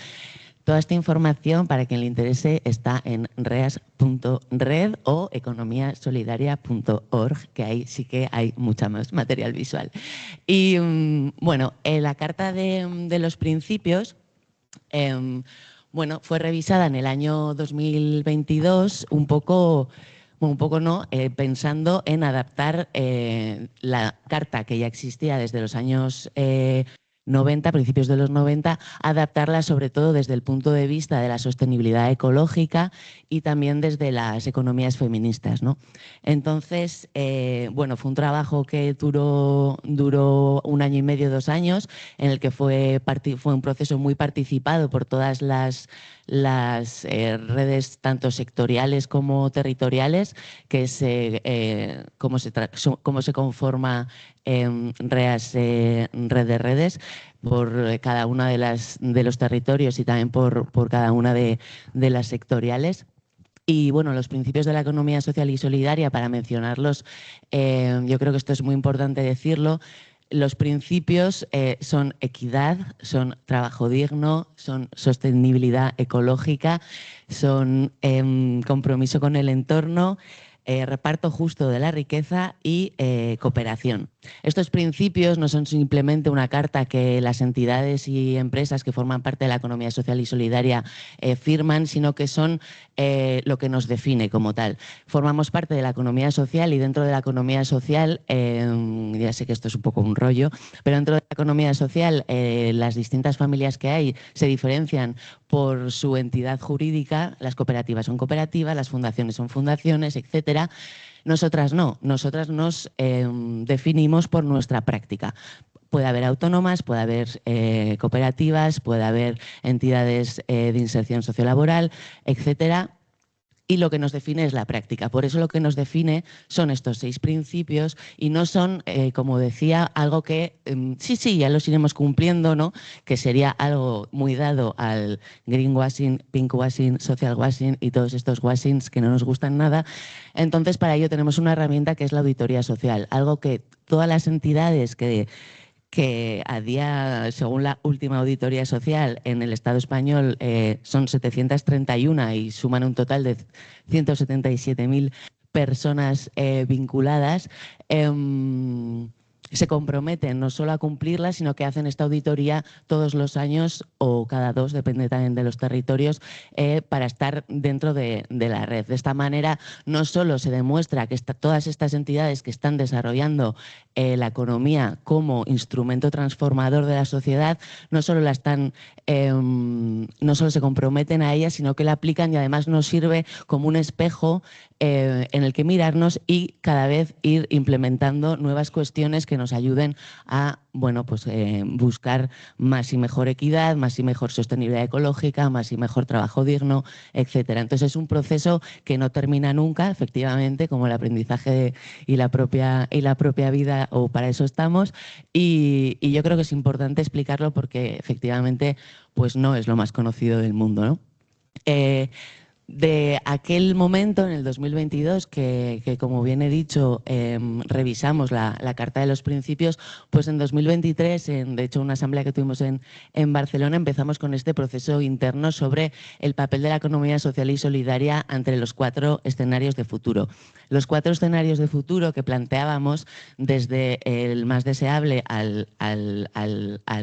Toda esta información, para quien le interese, está en reas.red o economiasolidaria.org, que ahí sí que hay mucha más material visual. Y bueno, la Carta de los Principios fue revisada en el año 2022, pensando en adaptar la carta que ya existía desde los años 90, principios de los 90, adaptarla sobre todo desde el punto de vista de la sostenibilidad ecológica y también desde las economías feministas, ¿no? Entonces, fue un trabajo que duró 1 año y medio, 2 años, en el que fue un proceso muy participado por todas las redes tanto sectoriales como territoriales, que cómo se conforma REAS, red de redes, por cada una de los territorios y también por cada una de las sectoriales. Y bueno, los principios de la economía social y solidaria, para mencionarlos, yo creo que esto es muy importante decirlo. Los principios son equidad, son trabajo digno, son sostenibilidad ecológica, son compromiso con el entorno, reparto justo de la riqueza y cooperación. Estos principios no son simplemente una carta que las entidades y empresas que forman parte de la economía social y solidaria firman, sino que son lo que nos define como tal. Formamos parte de la economía social y dentro de la economía social, ya sé que esto es un poco un rollo, pero dentro de la economía social las distintas familias que hay se diferencian por su entidad jurídica. Las cooperativas son cooperativas, las fundaciones son fundaciones, etcétera. Nosotras no, nosotras nos definimos por nuestra práctica. Puede haber autónomas, puede haber cooperativas, puede haber entidades de inserción sociolaboral, etcétera. Y lo que nos define es la práctica. Por eso lo que nos define son estos 6 principios y no son, como decía, algo que sí, ya los iremos cumpliendo, ¿no? Que sería algo muy dado al greenwashing, pinkwashing, social washing y todos estos washings que no nos gustan nada. Entonces, para ello tenemos una herramienta que es la auditoría social, algo que todas las entidades que según la última auditoría social en el Estado español, son 731 y suman un total de 177.000 personas vinculadas, se comprometen no solo a cumplirla, sino que hacen esta auditoría todos los años o cada 2, depende también de los territorios, para estar dentro de la red. De esta manera, no solo se demuestra que todas estas entidades que están desarrollando la economía como instrumento transformador de la sociedad, no solo se comprometen a ella, sino que la aplican y además nos sirve como un espejo en el que mirarnos y cada vez ir implementando nuevas cuestiones que nos ayuden a buscar más y mejor equidad, más y mejor sostenibilidad ecológica, más y mejor trabajo digno, etcétera. Entonces es un proceso que no termina nunca, efectivamente, como el aprendizaje y la propia vida, o para eso estamos, y yo creo que es importante explicarlo porque efectivamente pues no es lo más conocido del mundo, ¿no? De aquel momento, en el 2022, que como bien he dicho, revisamos la Carta de los Principios, pues en 2023, de hecho una asamblea que tuvimos en Barcelona, empezamos con este proceso interno sobre el papel de la economía social y solidaria ante los 4 escenarios de futuro. Los 4 escenarios de futuro que planteábamos, desde el más deseable al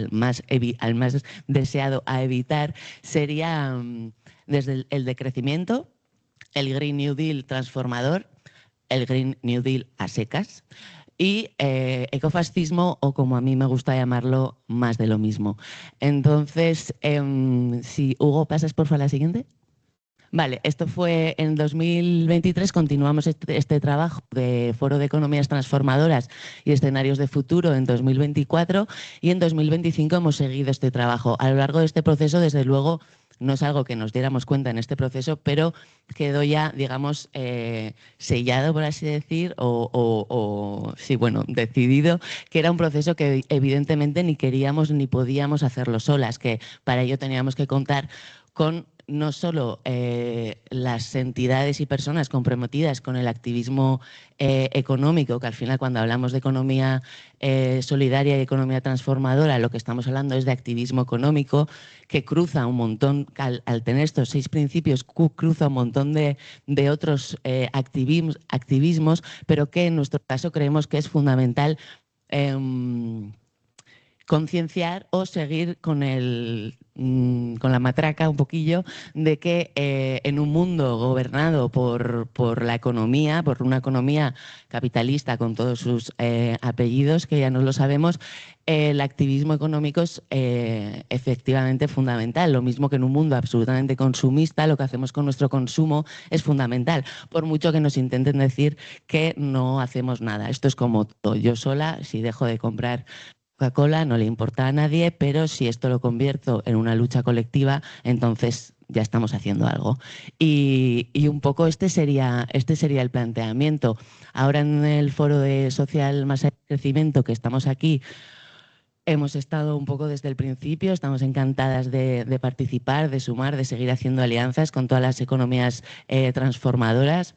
más deseado a evitar, sería desde el decrecimiento, el Green New Deal transformador, el Green New Deal a secas y ecofascismo, o como a mí me gusta llamarlo, más de lo mismo. Entonces, si Hugo, pasas por favor a la siguiente. Vale, esto fue en 2023, continuamos este trabajo de Foro de Economías Transformadoras y Escenarios de Futuro en 2024, y en 2025 hemos seguido este trabajo. A lo largo de este proceso, desde luego, no es algo que nos diéramos cuenta en este proceso, pero quedó ya, digamos, sellado, por así decir, decidido, que era un proceso que evidentemente ni queríamos ni podíamos hacerlo solas, que para ello teníamos que contar con no solo las entidades y personas comprometidas con el activismo económico, que al final, cuando hablamos de economía solidaria y economía transformadora, lo que estamos hablando es de activismo económico, que cruza un montón, al tener estos 6 principios, cruza un montón de otros activismos, pero que en nuestro caso creemos que es fundamental concienciar o seguir con la matraca un poquillo de que en un mundo gobernado por la economía, por una economía capitalista con todos sus apellidos, que ya no lo sabemos, el activismo económico es efectivamente fundamental. Lo mismo que en un mundo absolutamente consumista, lo que hacemos con nuestro consumo es fundamental, por mucho que nos intenten decir que no hacemos nada. Esto es como todo. Yo sola, si dejo de comprar Coca-Cola, no le importa a nadie, pero si esto lo convierto en una lucha colectiva, entonces ya estamos haciendo algo. Y un poco este sería el planteamiento. Ahora, en el Foro de Social Masa y Crecimiento, que estamos aquí, hemos estado un poco desde el principio, estamos encantadas de participar, de sumar, de seguir haciendo alianzas con todas las economías transformadoras.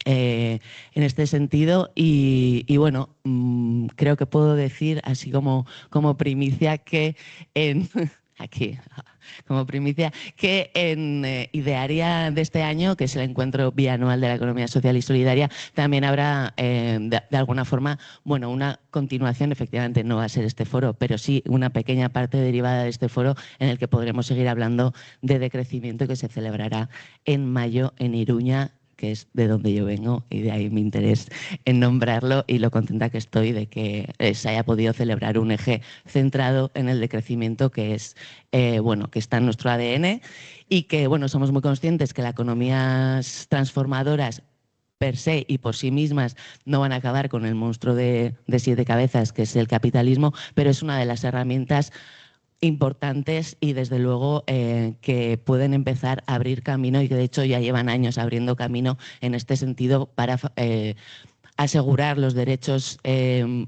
En este sentido, y bueno, creo que puedo decir así como primicia que en Idearia de este año, que es el encuentro bianual de la economía social y solidaria, también habrá de alguna forma, una continuación. Efectivamente no va a ser este foro, pero sí una pequeña parte derivada de este foro, en el que podremos seguir hablando de decrecimiento, que se celebrará en mayo en Iruña, que es de donde yo vengo, y de ahí mi interés en nombrarlo, y lo contenta que estoy de que se haya podido celebrar un eje centrado en el decrecimiento, que es que está en nuestro ADN, y que somos muy conscientes que las economías transformadoras per se y por sí mismas no van a acabar con el monstruo de 7 cabezas, que es el capitalismo, pero es una de las herramientas importantes y desde luego que pueden empezar a abrir camino, y que de hecho ya llevan años abriendo camino en este sentido, para asegurar los derechos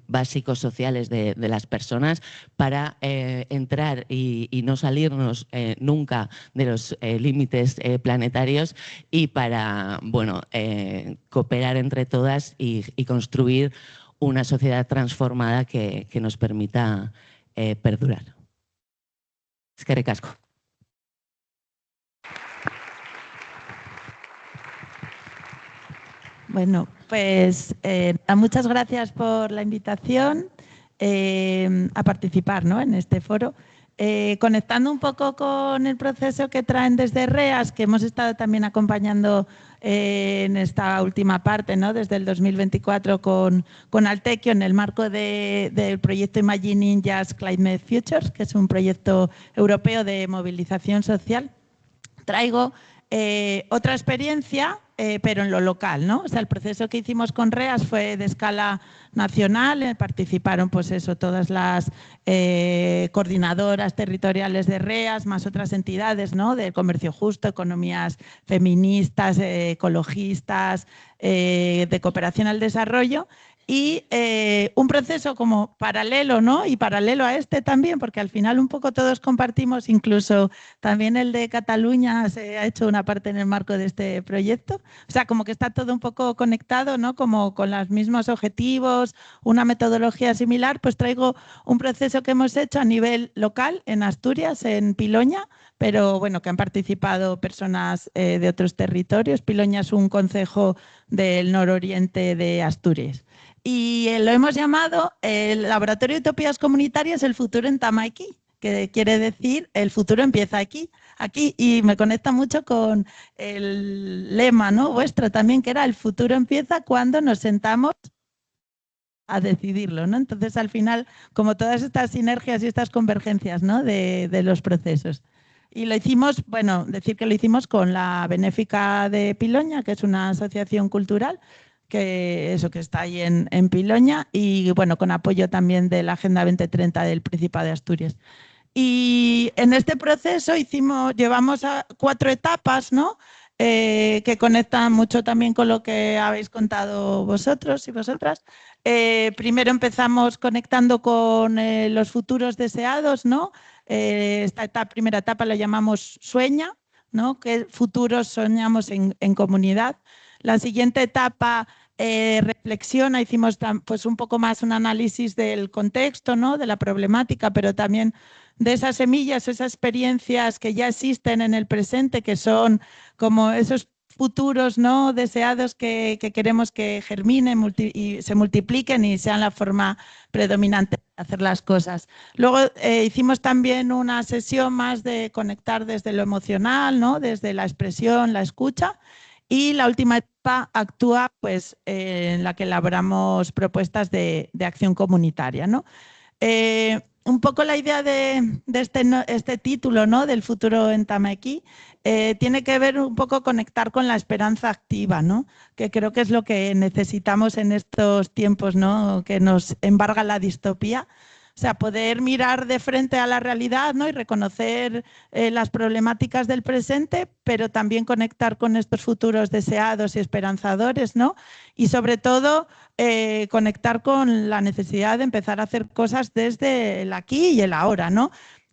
básicos sociales de las personas, para entrar y no salirnos nunca de los límites planetarios, y para cooperar entre todas y construir una sociedad transformada que nos permita perdurar. Eskerrik asko. Bueno, pues muchas gracias por la invitación a participar, ¿no?, en este foro. Conectando un poco con el proceso que traen desde REAS, que hemos estado también acompañando en esta última parte, ¿no?, desde el 2024 con Altequio, en el marco del proyecto Imagining Just Climate Futures, que es un proyecto europeo de movilización social. Traigo otra experiencia pero en lo local, ¿no? O sea, el proceso que hicimos con REAS fue de escala nacional, participaron pues eso, todas las coordinadoras territoriales de REAS, más otras entidades, ¿no? De comercio justo, economías feministas, ecologistas, de cooperación al desarrollo. Y un proceso como paralelo, ¿no? Y paralelo a este también, porque al final un poco todos compartimos, incluso también el de Cataluña se ha hecho una parte en el marco de este proyecto. O sea, como que está todo un poco conectado, ¿no? Como con los mismos objetivos, una metodología similar, pues traigo un proceso que hemos hecho a nivel local en Asturias, en Piloña, pero bueno, que han participado personas de otros territorios. Piloña es un concejo del nororiente de Asturias. Y lo hemos llamado el Laboratorio de Utopías Comunitarias, el futuro en Tamaiquí, que quiere decir el futuro empieza aquí. Y me conecta mucho con el lema, ¿no? Vuestro también, que era el futuro empieza cuando nos sentamos a decidirlo, ¿no? Entonces, al final, como todas estas sinergias y estas convergencias, ¿no? de los procesos. Y lo hicimos, bueno, decir que lo hicimos con la Benéfica de Piloña, que es una asociación cultural, que está ahí en Piloña, y bueno, con apoyo también de la Agenda 2030 del Principado de Asturias. Y en este proceso llevamos a 4 etapas, ¿no? Que conectan mucho también con lo que habéis contado vosotros y vosotras. Primero empezamos conectando con los futuros deseados, ¿no? Esta primera etapa la llamamos Sueña, ¿no? Que futuros soñamos en comunidad. La siguiente etapa reflexiona, hicimos pues un poco más un análisis del contexto, ¿no? De la problemática, pero también de esas semillas, esas experiencias que ya existen en el presente, que son como esos futuros, ¿no? Deseados que queremos que germinen y se multipliquen y sean la forma predominante de hacer las cosas. Luego hicimos también una sesión más de conectar desde lo emocional, ¿no? Desde la expresión, la escucha. Y la última etapa actúa pues, en la que elaboramos propuestas de acción comunitaria, ¿no? Un poco la idea de este título, ¿no? Del futuro en Tamaiquí tiene que ver un poco conectar con la esperanza activa, ¿no? Que creo que es lo que necesitamos en estos tiempos, ¿no? Que nos embarga la distopía. O sea, poder mirar de frente a la realidad, ¿no? Y reconocer las problemáticas del presente, pero también conectar con estos futuros deseados y esperanzadores, ¿no? Y sobre todo conectar con la necesidad de empezar a hacer cosas desde el aquí y el ahora, ¿no?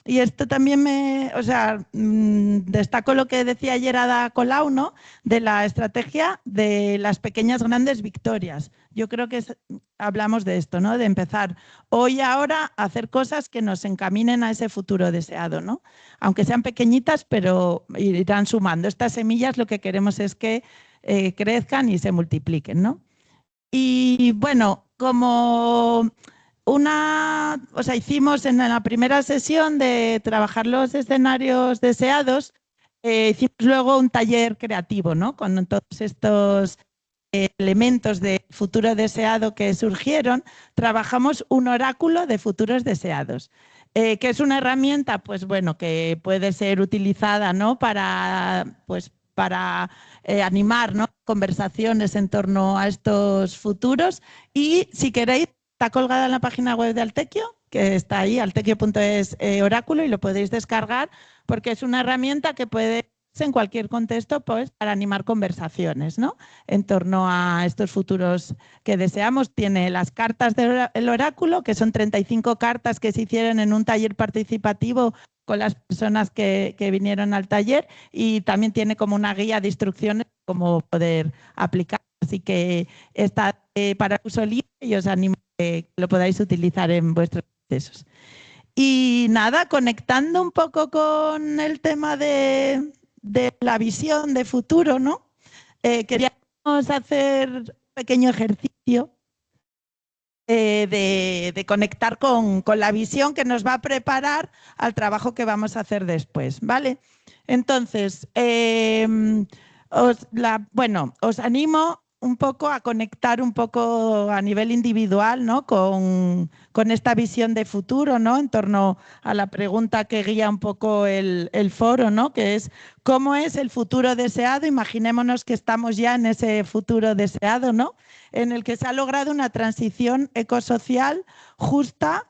Y esto también destaco lo que decía ayer Ada Colau, ¿no? De la estrategia de las pequeñas grandes victorias. Yo creo que hablamos de esto, ¿no? De empezar hoy y ahora a hacer cosas que nos encaminen a ese futuro deseado, ¿no? Aunque sean pequeñitas, pero irán sumando. Estas semillas lo que queremos es que crezcan y se multipliquen, ¿no? Y bueno, como hicimos en la primera sesión de trabajar los escenarios deseados, hicimos luego un taller creativo, ¿no? Con todos estos elementos de futuro deseado que surgieron, trabajamos un oráculo de futuros deseados, que es una herramienta, pues bueno, que puede ser utilizada, ¿no? Para animar, ¿no? Conversaciones en torno a estos futuros. Y si queréis, está colgada en la página web de Altequio, que está ahí, altequio.es oráculo, y lo podéis descargar porque es una herramienta que puede en cualquier contexto pues, para animar conversaciones, ¿no? En torno a estos futuros que deseamos. Tiene las cartas del oráculo, que son 35 cartas que se hicieron en un taller participativo con las personas que vinieron al taller, y también tiene como una guía de instrucciones cómo poder aplicar. Así que está para uso libre y os animo a que lo podáis utilizar en vuestros procesos. Y nada, conectando un poco con el tema de la visión de futuro, ¿no? Queríamos hacer un pequeño ejercicio de conectar con la visión que nos va a preparar al trabajo que vamos a hacer después, ¿vale? Entonces, os animo un poco a conectar un poco a nivel individual, ¿no? con esta visión de futuro, ¿no? En torno a la pregunta que guía un poco el foro, ¿no? Que es ¿cómo es el futuro deseado? Imaginémonos que estamos ya en ese futuro deseado, ¿no? En el que se ha logrado una transición ecosocial justa,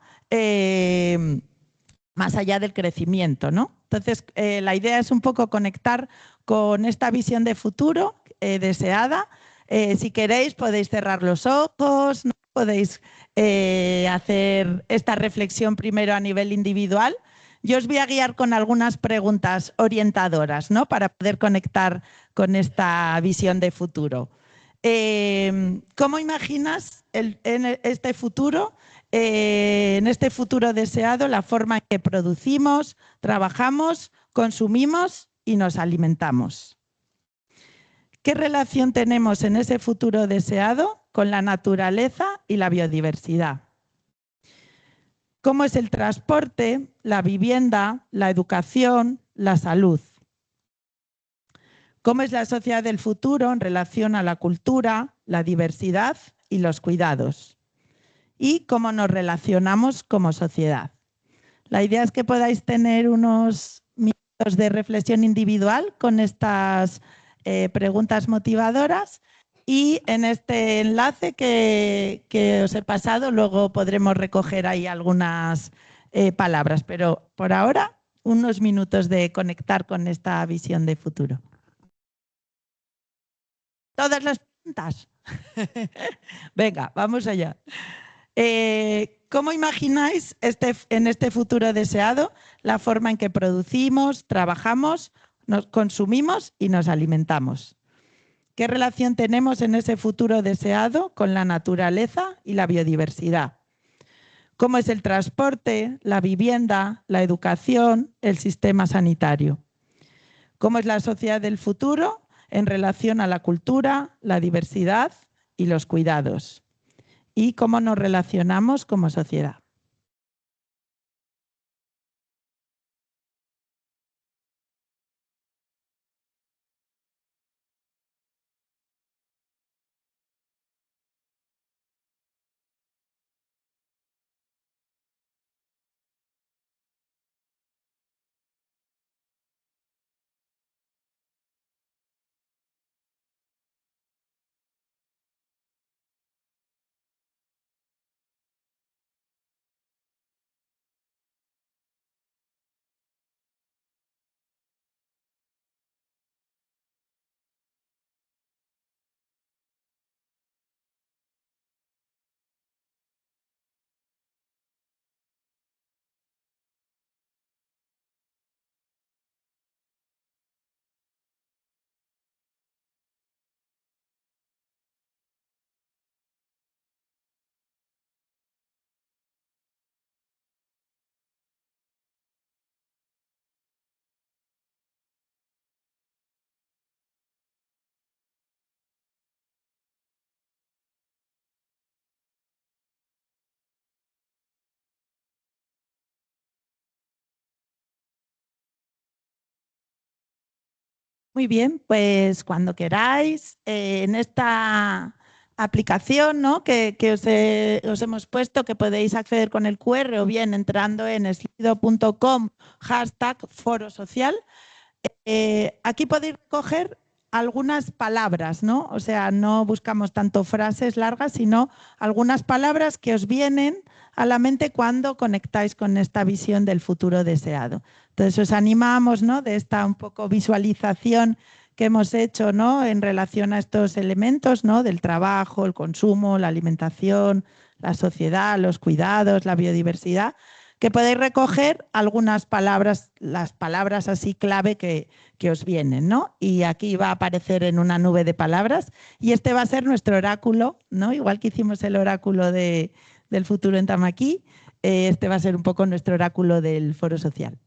más allá del crecimiento, ¿no? Entonces, la idea es un poco conectar con esta visión de futuro deseada. Si queréis, podéis cerrar los ojos, ¿no? Podéis hacer esta reflexión primero a nivel individual. Yo os voy a guiar con algunas preguntas orientadoras, ¿no? Para poder conectar con esta visión de futuro. ¿Cómo imaginas en este futuro? En este futuro deseado, la forma en que producimos, trabajamos, consumimos y nos alimentamos. ¿Qué relación tenemos en ese futuro deseado con la naturaleza y la biodiversidad? ¿Cómo es el transporte, la vivienda, la educación, la salud? ¿Cómo es la sociedad del futuro en relación a la cultura, la diversidad y los cuidados? Y cómo nos relacionamos como sociedad. La idea es que podáis tener unos minutos de reflexión individual con estas preguntas motivadoras y en este enlace que os he pasado luego podremos recoger ahí algunas palabras, pero por ahora unos minutos de conectar con esta visión de futuro. ¿Todas las preguntas? Venga, vamos allá. ¿Cómo imagináis en este futuro deseado la forma en que producimos, trabajamos, nos consumimos y nos alimentamos? ¿Qué relación tenemos en ese futuro deseado con la naturaleza y la biodiversidad? ¿Cómo es el transporte, la vivienda, la educación, el sistema sanitario? ¿Cómo es la sociedad del futuro en relación a la cultura, la diversidad y los cuidados? ¿Y cómo nos relacionamos como sociedad? Muy bien, pues cuando queráis, en esta aplicación, ¿no? que os hemos puesto, que podéis acceder con el QR o bien entrando en slido.com #forosocial. Aquí podéis coger algunas palabras, ¿no? O sea, no buscamos tanto frases largas, sino algunas palabras que os vienen a la mente cuando conectáis con esta visión del futuro deseado. Entonces os animamos, ¿no? De esta un poco visualización que hemos hecho, ¿no? En relación a estos elementos, ¿no? Del trabajo, el consumo, la alimentación, la sociedad, los cuidados, la biodiversidad, que podéis recoger algunas palabras, las palabras así clave que os vienen, ¿no? Y aquí va a aparecer en una nube de palabras y este va a ser nuestro oráculo, ¿no? Igual que hicimos el oráculo del futuro en Tamaqui, este va a ser un poco nuestro oráculo del foro social.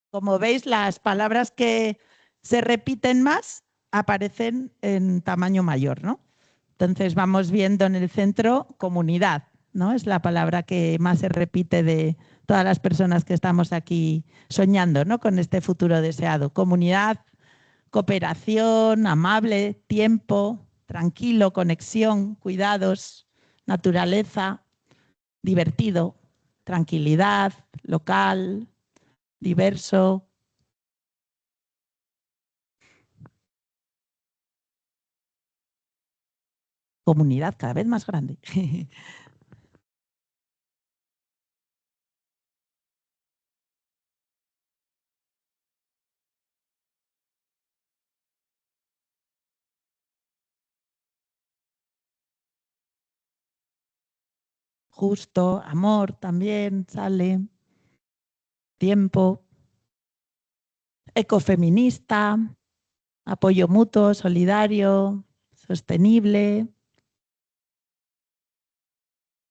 Como veis, las palabras que se repiten más aparecen en tamaño mayor, ¿no? Entonces vamos viendo en el centro comunidad, ¿no? Es la palabra que más se repite de todas las personas que estamos aquí soñando, ¿no? Con este futuro deseado. Comunidad, cooperación, amable, tiempo, tranquilo, conexión, cuidados, naturaleza, divertido, tranquilidad, local, diverso. Comunidad cada vez más grande. Justo, amor también sale. Tiempo. Ecofeminista. Apoyo mutuo, solidario, sostenible.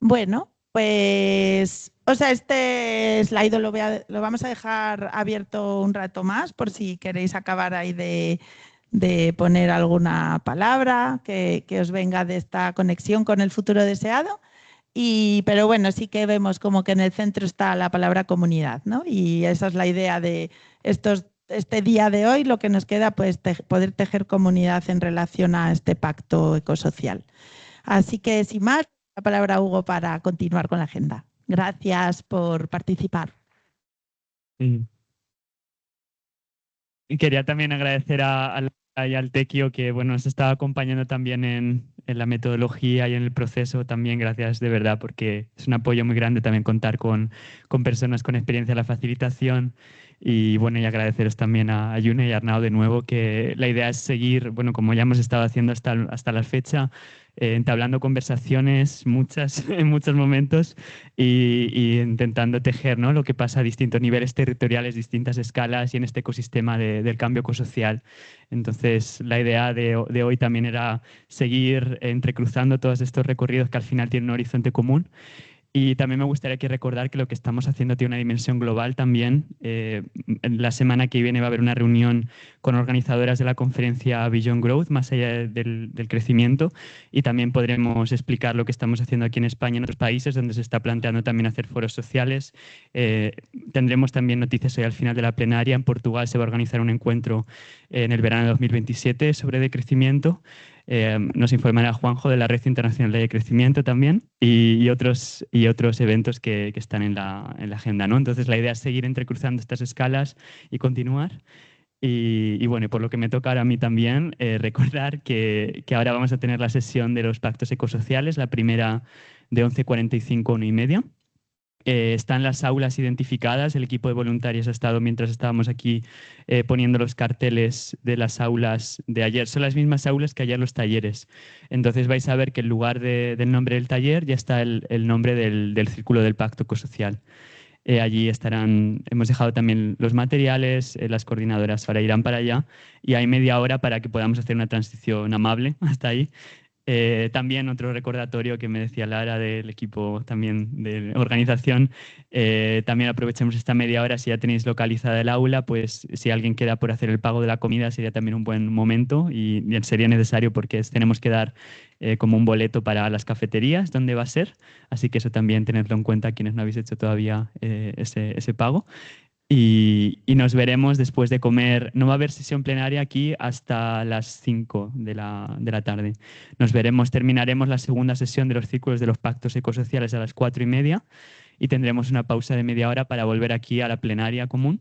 Bueno, pues, o sea, este slide lo vamos a dejar abierto un rato más por si queréis acabar ahí de poner alguna palabra que os venga de esta conexión con el futuro deseado. Pero bueno, sí que vemos como que en el centro está la palabra comunidad, ¿no? Y esa es la idea de este día de hoy, lo que nos queda, pues poder tejer comunidad en relación a este pacto ecosocial. Así que, sin más, la palabra a Hugo para continuar con la agenda. Gracias por participar. Sí. Y quería también agradecer a Lara y al Tequio que bueno, nos estaba acompañando también en la metodología y en el proceso. También gracias de verdad, porque es un apoyo muy grande también contar con personas con experiencia en la facilitación. Y bueno, y agradeceros también a Yune y a Arnau de nuevo, que la idea es seguir, bueno, como ya hemos estado haciendo hasta la fecha, entablando conversaciones, muchas, en muchos momentos, y intentando tejer, ¿no?, lo que pasa a distintos niveles territoriales, distintas escalas y en este ecosistema del cambio ecosocial. Entonces, la idea de hoy también era seguir entrecruzando todos estos recorridos que al final tienen un horizonte común. Y también me gustaría aquí recordar que lo que estamos haciendo tiene una dimensión global también. En la semana que viene va a haber una reunión con organizadoras de la conferencia Beyond Growth, más allá del crecimiento, y también podremos explicar lo que estamos haciendo aquí en España y en otros países donde se está planteando también hacer foros sociales. Tendremos también noticias hoy al final de la plenaria. En Portugal se va a organizar un encuentro en el verano de 2027 sobre decrecimiento. Nos informará Juanjo de la Red Internacional de Crecimiento también y otros eventos que están en la agenda, ¿no? Entonces la idea es seguir entrecruzando estas escalas y continuar. Y bueno, por lo que me toca ahora a mí también, recordar que ahora vamos a tener la sesión de los pactos ecosociales, la primera de 11:45 a 1:30. Están las aulas identificadas, el equipo de voluntarios ha estado, mientras estábamos aquí, poniendo los carteles de las aulas de ayer. Son las mismas aulas que ayer los talleres. Entonces vais a ver que en lugar del nombre del taller ya está el nombre del Círculo del Pacto Ecosocial. Allí estarán, hemos dejado también los materiales, las coordinadoras ahora irán para allá y hay media hora para que podamos hacer una transición amable hasta ahí. También otro recordatorio que me decía Lara del equipo también de organización, también aprovechemos esta media hora, si ya tenéis localizada el aula, pues si alguien queda por hacer el pago de la comida sería también un buen momento y sería necesario porque tenemos que dar como un boleto para las cafeterías donde va a ser, así que eso también tenedlo en cuenta quienes no habéis hecho todavía ese pago. Y nos veremos después de comer. No va a haber sesión plenaria aquí hasta las 5 de la tarde. Nos veremos, terminaremos la segunda sesión de los círculos de los pactos ecosociales a las 4:30 y tendremos una pausa de media hora para volver aquí a la plenaria común.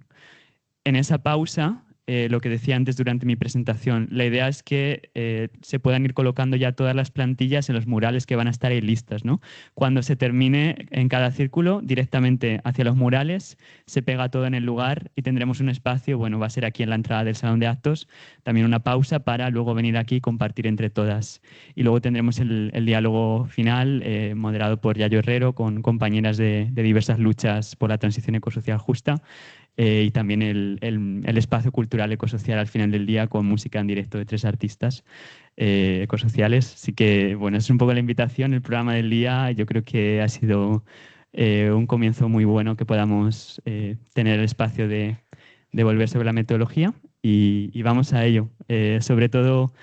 En esa pausa, lo que decía antes durante mi presentación, la idea es que se puedan ir colocando ya todas las plantillas en los murales que van a estar ahí listas, ¿no? Cuando se termine en cada círculo, directamente hacia los murales, se pega todo en el lugar y tendremos un espacio, bueno, va a ser aquí en la entrada del salón de actos, también una pausa para luego venir aquí y compartir entre todas. Y luego tendremos el diálogo final, moderado por Yayo Herrero, con compañeras de diversas luchas por la transición ecosocial justa. Y también el espacio cultural ecosocial al final del día con música en directo de 3 artistas ecosociales. Así que, bueno, es un poco la invitación, el programa del día. Yo creo que ha sido un comienzo muy bueno que podamos tener el espacio de volver sobre la metodología y vamos a ello. Sobre todo,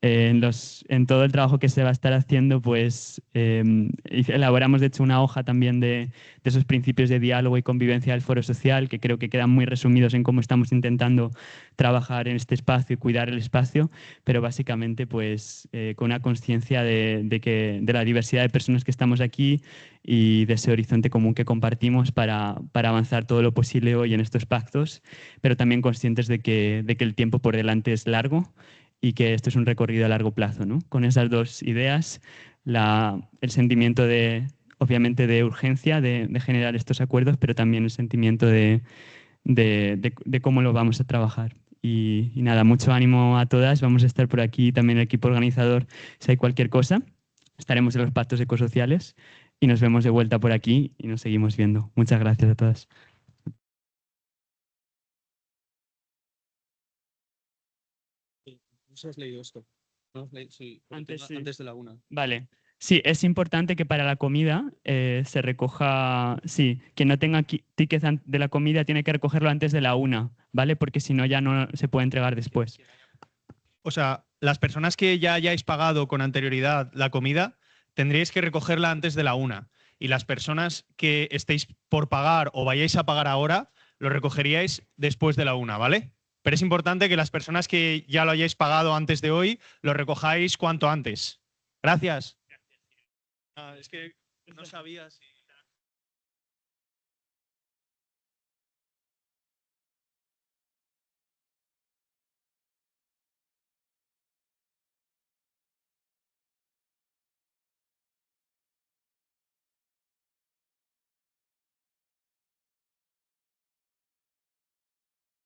En todo el trabajo que se va a estar haciendo, pues elaboramos de hecho una hoja también de esos principios de diálogo y convivencia del foro social, que creo que quedan muy resumidos en cómo estamos intentando trabajar en este espacio y cuidar el espacio, pero básicamente pues con una conciencia de la diversidad de personas que estamos aquí y de ese horizonte común que compartimos para avanzar todo lo posible hoy en estos pactos, pero también conscientes de que el tiempo por delante es largo y que esto es un recorrido a largo plazo, ¿no? Con esas dos ideas, el sentimiento obviamente, de urgencia de generar estos acuerdos, pero también el sentimiento de cómo lo vamos a trabajar. Y nada, mucho ánimo a todas. Vamos a estar por aquí también el equipo organizador, si hay cualquier cosa. Estaremos en los pactos ecosociales y nos vemos de vuelta por aquí y nos seguimos viendo. Muchas gracias a todas. No sé si has leído esto. ¿No? Sí, Antes de la 1. Vale. Sí, es importante que para la comida se recoja, sí, quien no tenga ticket de la comida tiene que recogerlo antes de la 1, ¿vale? Porque si no ya no se puede entregar después. O sea, las personas que ya hayáis pagado con anterioridad la comida, tendríais que recogerla antes de la 1. Y las personas que estéis por pagar o vayáis a pagar ahora, lo recogeríais después de la 1, ¿vale? Pero es importante que las personas que ya lo hayáis pagado antes de hoy, lo recojáis cuanto antes. Gracias. Es que no sabía si...